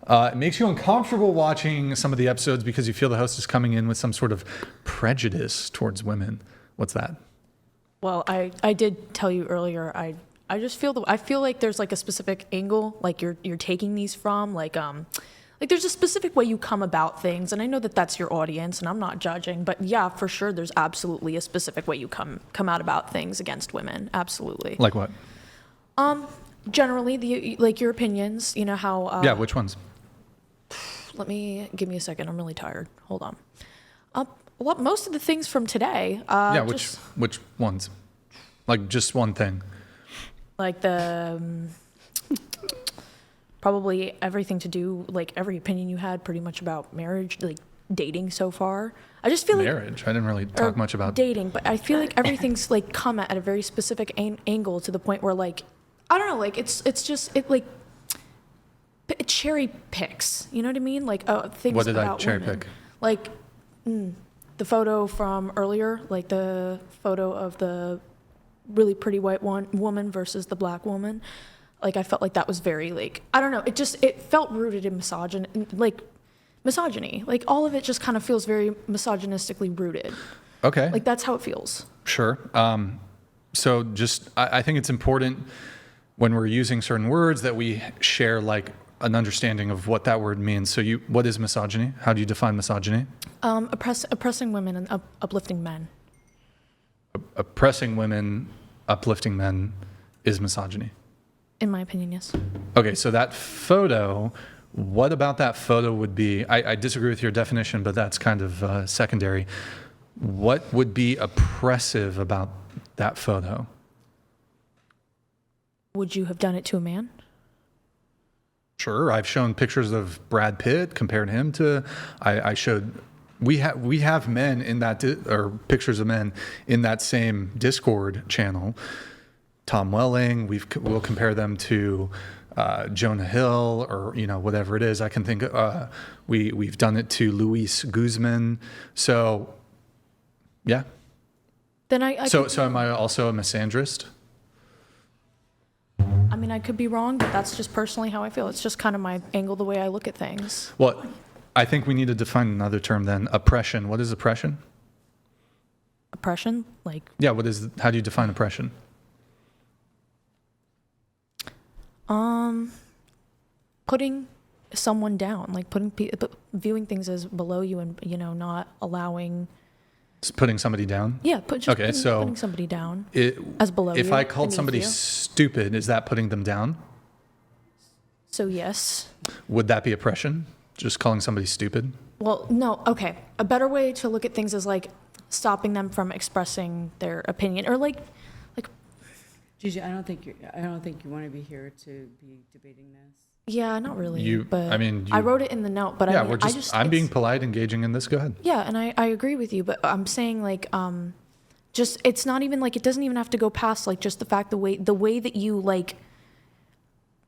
It makes you uncomfortable watching some of the episodes because you feel the host is coming in with some sort of prejudice towards women. What's that? Well, I did tell you earlier, I just feel I feel like there's like a specific angle like you're taking these from, like there's a specific way you come about things, and I know that that's your audience and I'm not judging, but yeah, for sure there's absolutely a specific way you come out about things against women. Absolutely. Like what? Generally like your opinions, you know how Yeah, which ones? give me a second. I'm really tired. Hold on. Well, most of the things from today. Yeah, which ones? Like just one thing. Like the probably everything to do, like every opinion you had pretty much about marriage, like dating so far. I just feel marriage. I didn't really talk much about dating, but I feel like everything's like come at a very specific angle to the point where like I don't know, like it's just it like cherry picks. You know what I mean? Like things. What did about I cherry women. pick? Like the photo from earlier, like the photo of the really pretty white woman versus the black woman. Like I felt like that was very like I don't know. It felt rooted in misogyny. Like all of it just kind of feels very misogynistically rooted. Okay. Like that's how it feels. Sure. So just I think it's important when we're using certain words that we share like an understanding of what that word means. So what is misogyny? How do you define misogyny? Oppressing women and uplifting men. Oppressing women, uplifting men is misogyny. In my opinion, yes. Okay, so that photo, what about that photo would be, I disagree with your definition, but that's kind of secondary. What would be oppressive about that photo? Would you have done it to a man? Sure, I've shown pictures of Brad Pitt, compared him to, I showed, we have men in that, or pictures of men in that same Discord channel. Tom Welling, we'll compare them to Jonah Hill or, whatever it is. I can think, we've done it to Luis Guzman. So, yeah. Then So am I also a misandrist? I mean, I could be wrong, but that's just personally how I feel. It's just kind of my angle, the way I look at things. Well, I think we need to define another term then. Oppression. What is oppression? Oppression? Like... Yeah, how do you define oppression? Putting someone down, like viewing things as below you and, not allowing... Just putting somebody down? Yeah, putting somebody down as below you. If I called somebody stupid, is that putting them down? So yes. Would that be oppression? Just calling somebody stupid? Well, no. Okay. A better way to look at things is like stopping them from expressing their opinion, or like. Gigi, I don't think you want to be here to be debating this. Yeah, not really. I wrote it in the note, but yeah, I'm being polite, engaging in this. Go ahead. Yeah, and I agree with you, but I'm saying like, just it's not even like it doesn't even have to go past like just the fact the way that you like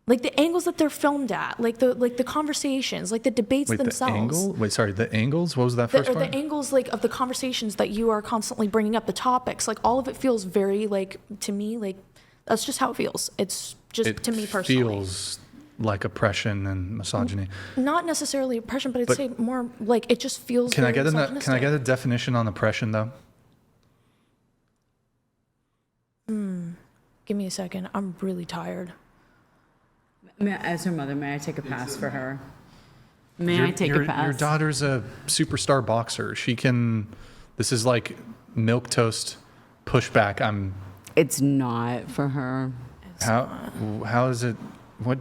the angles that they're filmed at, like the conversations, like the debates themselves. The angles? What was that first part? The angles like of the conversations that you are constantly bringing up, the topics, like all of it feels very like to me like that's just how it feels. It's just to me personally. It feels like oppression and misogyny. Not necessarily oppression, but I'd say more like it just feels. Can I get a definition on oppression though? Give me a second. I'm really tired. As her mother, may I take a pass for her? May I take a pass? Your daughter's a superstar boxer. She can. This is like milquetoast pushback. It's not for her. How is it? What?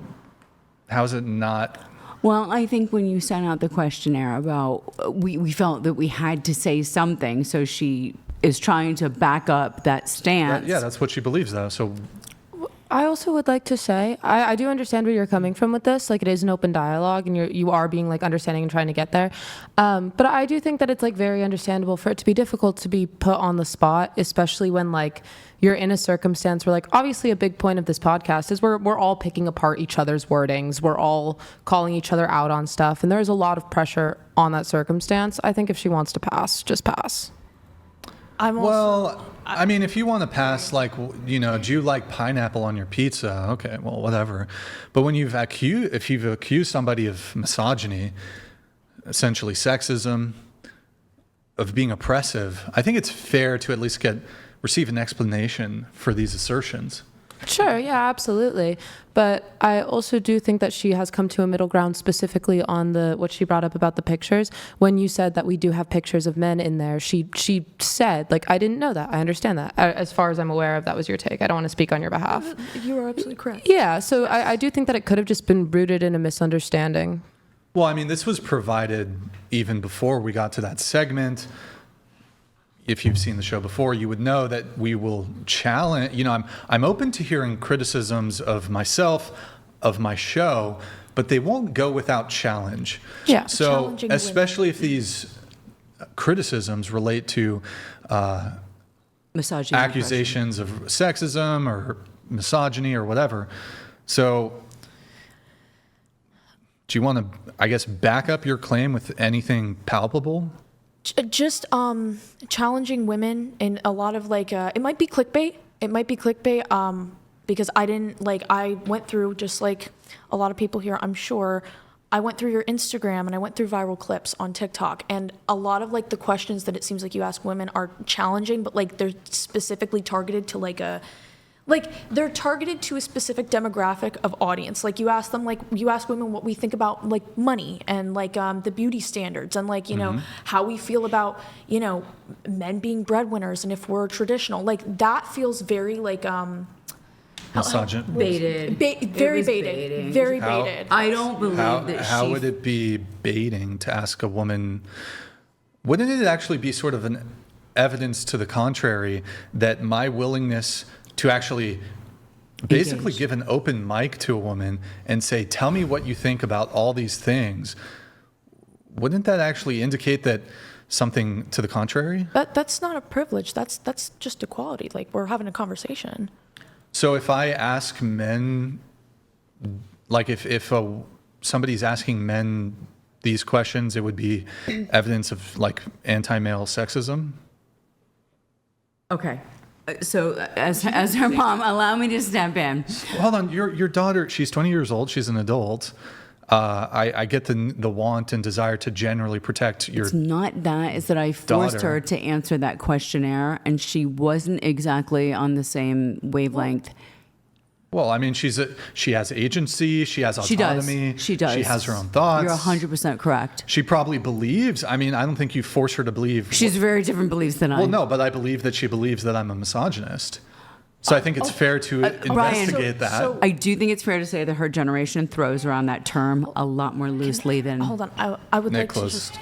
How is it not? Well, I think when you sent out the questionnaire about, we felt that we had to say something, so she is trying to back up that stance. That's what she believes, though. So. I also would like to say, I do understand where you're coming from with this. Like, it is an open dialogue, and you are being, like, understanding and trying to get there. But I do think that it's, like, very understandable for it to be difficult to be put on the spot, especially when, like, you're in a circumstance where, like, obviously a big point of this podcast is we're all picking apart each other's wordings. We're all calling each other out on stuff, and there's a lot of pressure on that circumstance. I think if she wants to pass, just pass. I mean, if you want to pass, like, you know, do you like pineapple on your pizza? Okay, well, whatever. But when if you've accused somebody of misogyny, essentially sexism, of being oppressive, I think it's fair to at least receive an explanation for these assertions. Sure, yeah, absolutely. But I also do think that she has come to a middle ground specifically on what she brought up about the pictures. When you said that we do have pictures of men in there, she said, like, I didn't know that. I understand that. As far as I'm aware of, that was your take. I don't want to speak on your behalf. You are absolutely correct. Yeah, so I do think that it could have just been rooted in a misunderstanding. Well, I mean, this was provided even before we got to that segment. If you've seen the show before, you would know that we will challenge, you know, I'm open to hearing criticisms of myself, of my show, but they won't go without challenge. Yeah. So, Challenging especially if these criticisms relate to Misogyny. accusations of sexism or misogyny or whatever. So, do you want to, I guess, back up your claim with anything palpable? Just challenging women in a lot of like it might be clickbait. Because I went through, just like a lot of people here, I'm sure, I went through your Instagram and I went through viral clips on TikTok, and a lot of like the questions that it seems like you ask women are challenging, but like they're specifically targeted to they're targeted to a specific demographic of audience. Like you ask women what we think about like money and like the beauty standards and like, you know, how we feel about, you know, men being breadwinners and if we're traditional. Like that feels very like Misogyn. Baited. Very It was baited. baiting. Very How- baited. I don't believe that How would it be baiting to ask a woman? Wouldn't it actually be sort of an evidence to the contrary that my willingness to actually basically Engage. give an open mic to a woman and say, tell me what you think about all these things, wouldn't that actually indicate that something to the contrary? That's not a privilege. That's just equality. Like we're having a conversation. So if I ask men, like if somebody's asking men these questions, it would be evidence of like anti-male sexism? Okay. So as her mom, allow me to step in. Hold on, your daughter, she's 20 years old, she's an adult. I get the want and desire to generally protect your It's not that, it's that I forced daughter. her to answer that questionnaire and she wasn't exactly on the same wavelength. Well, I mean, she has agency, she has She does. autonomy. She does. She has her own thoughts. You're 100% correct. She probably believes, I mean, I don't think you force her to believe. She has very different beliefs than I. Well, no, but I believe that she believes that I'm a misogynist. So I think it's fair to investigate that. so- I do think it's fair to say that her generation throws around that term a lot more loosely than. Hold on. I would like Nicholas. to just.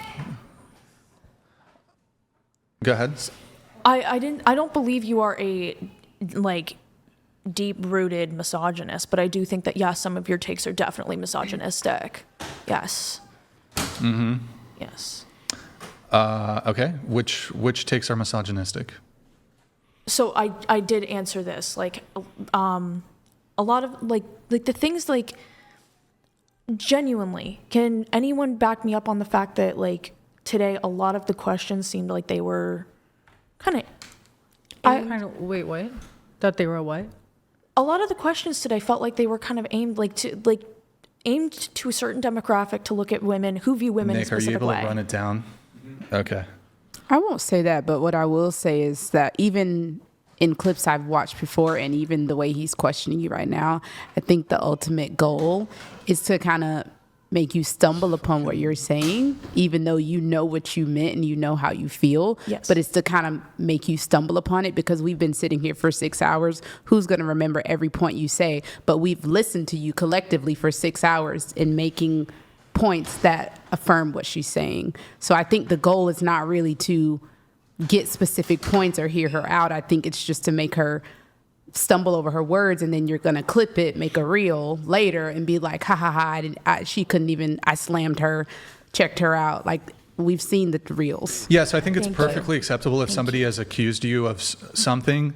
Go ahead. I don't believe you are a like deep-rooted misogynist, but I do think that yes, some of your takes are definitely misogynistic. Yes. Mm-hmm. Yes. Okay. Which takes are misogynistic? So I did answer this, like a lot of like the things like genuinely, can anyone back me up on the fact that like today a lot of the questions seemed like they were kind of Wait, what? That they were what? a lot of the questions today felt like they were kind of aimed to a certain demographic to look at women who view women in a Nick, are you specific able way. to run it down? Okay. I won't say that, but what I will say is that even in clips I've watched before and even the way he's questioning you right now, I think the ultimate goal is to kind of make you stumble upon what you're saying, even though you know what you meant and you know how you feel. Yes. But it's to kind of make you stumble upon it because we've been sitting here for 6 hours. Who's going to remember every point you say? But we've listened to you collectively for 6 hours in making points that affirm what she's saying. So I think the goal is not really to get specific points or hear her out. I think it's just to make her stumble over her words, and then you're going to clip it, make a reel later and be like, ha ha ha, she couldn't even, I slammed her, checked her out. Like, we've seen the reels. Yes, I think it's Thank you. perfectly acceptable if somebody has accused you of something.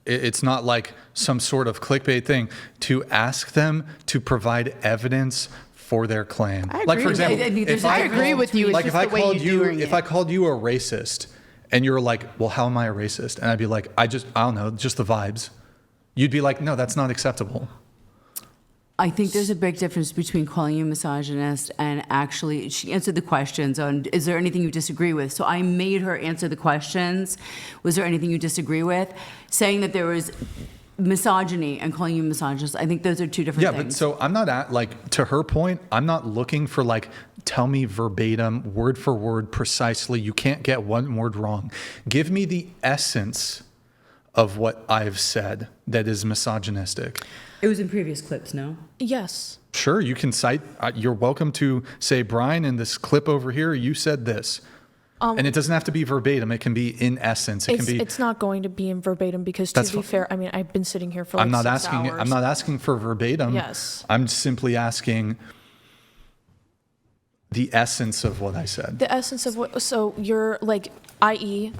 It's not like some sort of clickbait thing to ask them to provide evidence for their claim. I Like, for agree. example, I if I agree with you. It's like just if I the way called you're doing you, if it. I called you a racist, and you're like, well, how am I a racist? And I'd be like, I don't know, just the vibes. You'd be like, no, that's not acceptable. I think there's a big difference between calling you a misogynist and actually, she answered the questions on, is there anything you disagree with? So I made her answer the questions. Was there anything you disagree with? Saying that there was misogyny and calling you a misogynist, I think those are two different things. Yeah, but so I'm not to her point, I'm not looking for like, tell me verbatim, word for word, precisely. You can't get one word wrong. Give me the essence of what I've said that is misogynistic. It was in previous clips, no? Yes. Sure, you can cite, you're welcome to say, Brian, in this clip over here, you said this. And it doesn't have to be verbatim. It can be in essence. It can be. It's not going to be in verbatim because, to be fair, I mean, I've been sitting here for like 6 hours. I'm not asking for verbatim. Yes. I'm simply asking the essence of what I said. The essence of what, so you're like, i.e.,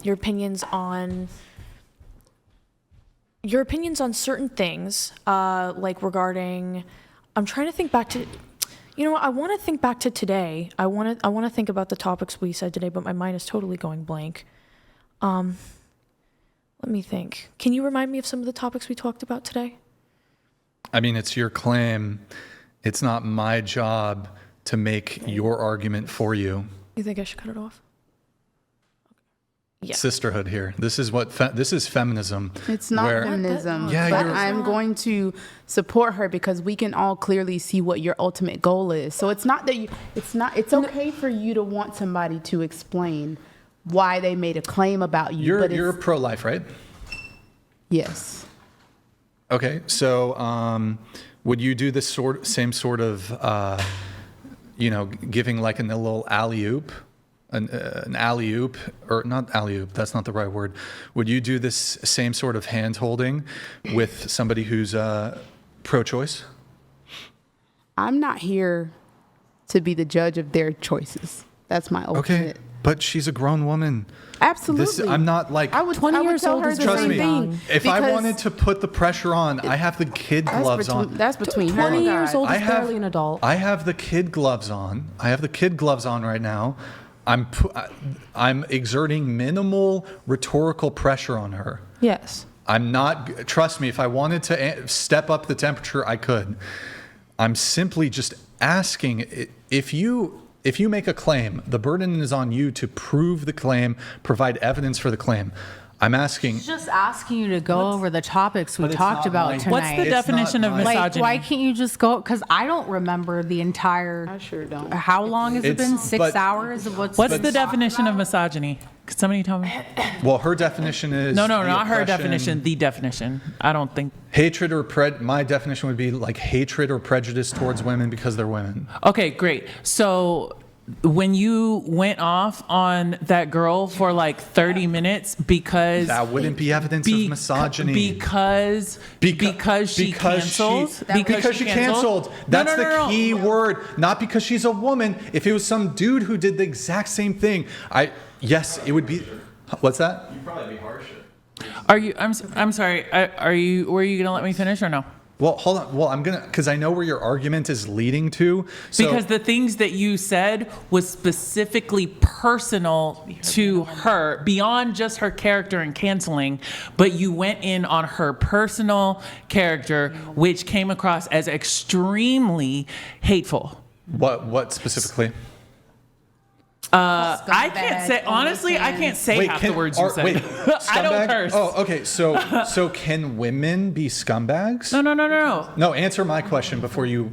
your opinions on certain things, like regarding, I'm trying to think back to, you know what, I want to think back to today. I want to think about the topics we said today, but my mind is totally going blank. Let me think. Can you remind me of some of the topics we talked about today? I mean, it's your claim. It's not my job to make your argument for you. You think I should cut it off? Yeah. Sisterhood here. This is what this is feminism. It's not feminism. Yeah, but you're- I'm going to support her because we can all clearly see what your ultimate goal is. So it's not that it's okay for you to want somebody to explain why they made a claim about you. You're pro-life, right? Yes. Okay, so would you do this same sort of, giving like a little alley-oop? An alley-oop, or not alley-oop, that's not the right word. Would you do this same sort of hand-holding with somebody who's pro-choice? I'm not here to be the judge of their choices. That's my ultimate. Okay, but she's a grown woman. Absolutely. I'm not like... I would 20 I would years tell old her is the Trust same me, thing. if I because wanted to put the pressure on, I have the kid gloves on. That's between her 20 and years God. old I is have- barely an adult. I have the kid gloves on. Right now. I'm exerting minimal rhetorical pressure on her. Yes. I'm not, trust me, if I wanted to step up the temperature, I could. I'm simply just asking, if you make a claim, the burden is on you to prove the claim, provide evidence for the claim. I'm asking, Just asking you to go over the topics we But it's talked not about my- tonight. What's the It's definition not of mine. misogyny? Like, why can't you just go? Because I don't remember the entire. I sure don't. How long has it It's- been? 6 but- hours of what's What's been the talked definition of about? misogyny? Could somebody tell me? well, her definition is No, the not her oppression- definition. The definition. I don't think. Hatred or my definition would be like hatred or prejudice towards women because they're women. Okay, great. So when you went off on that girl for like 30 minutes because That wouldn't be evidence of misogyny. because she canceled. Because she canceled. That's the key No. word. Not because she's a woman. If it was some dude who did the exact same thing, yes, it would be. What's that? Are you? I'm sorry. Are you? Were you gonna let me finish or no? Well, hold on. Well, I'm gonna, because I know where your argument is leading to. So, Because the things that you said was specifically personal to her, beyond just her character and canceling, but you went in on her personal character, which came across as extremely hateful. what specifically? I can't say, honestly, I can't say half the words you said. I don't scumbag? curse. Oh, okay. So can women be scumbags? No. No, answer my question before you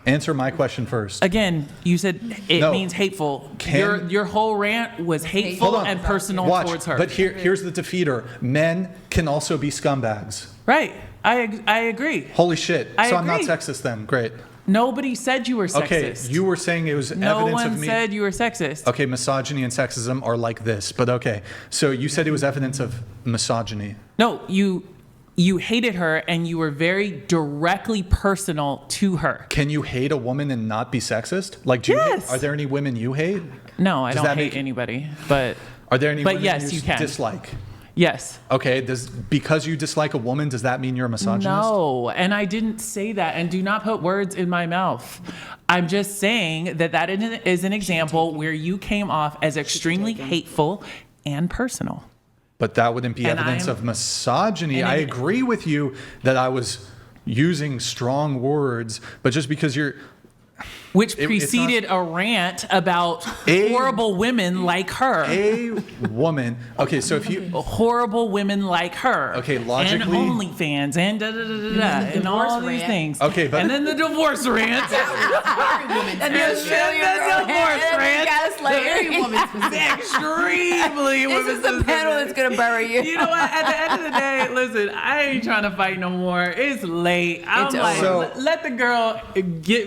answer my question first. Again, you said it No. means hateful. Can- Your whole rant was hateful Hold on. and personal Watch, towards her. But here's the defeater. Men can also be scumbags. Right. I agree. Holy shit. I So I'm not agree. sexist then. Great. Nobody said you were sexist. Okay, you were saying it was No evidence one of me. said you were sexist. Okay, misogyny and sexism are like this, but okay. So you said it was evidence of misogyny. No, you hated her and you were very directly personal to her. Can you hate a woman and not be sexist? Like, do you Yes. are there any women you hate? No, I Does don't that hate make- anybody, but Are there any But women yes, you you can. dislike? Yes. Okay, because you dislike a woman, does that mean you're a misogynist? No, and I didn't say that. And do not put words in my mouth. I'm just saying that is an example where you came off as extremely hateful and personal. But that wouldn't be And evidence I'm- of misogyny. and I it- agree with you that I was using strong words, but just because you're Which it's not- preceded a rant about A- horrible women like her. a woman. Okay, so if you Horrible women like her. Okay, logically- And OnlyFans and da da da da da and all divorce these rant. things. Okay, but- and then the divorce rant. And the Australian the girl divorce and rant. gaslight every woman specific. Extremely This is the women panel that's specific. gonna bury you. You know what? At the end of the day, listen, I ain't trying to fight no more. It's late. I'm It's like, over. let the girl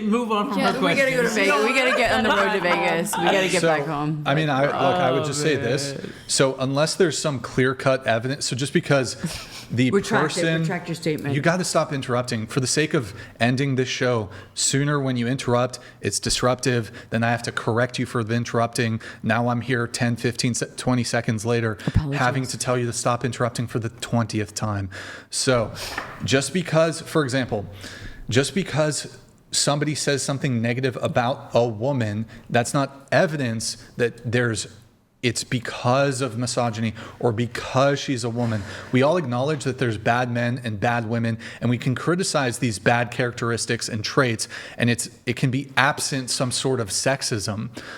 move on from her We questions. gotta go to Vegas. We gotta get on the road to Vegas. We gotta get So, back home. I mean, I would just say this. So unless there's some clear-cut evidence, so just because the Retract it. person, Retract your statement. you got to stop interrupting. For the sake of ending this show, sooner when you interrupt, it's disruptive. Then I have to correct you for the interrupting. Now I'm here 10, 15, 20 seconds later, having to tell you to stop interrupting for the 20th time. So just because, for example, just because somebody says something negative about a woman, that's not evidence that it's because of misogyny or because she's a woman. We all acknowledge that there's bad men and bad women, and we can criticize these bad characteristics and traits, and it can be absent some sort of sexism.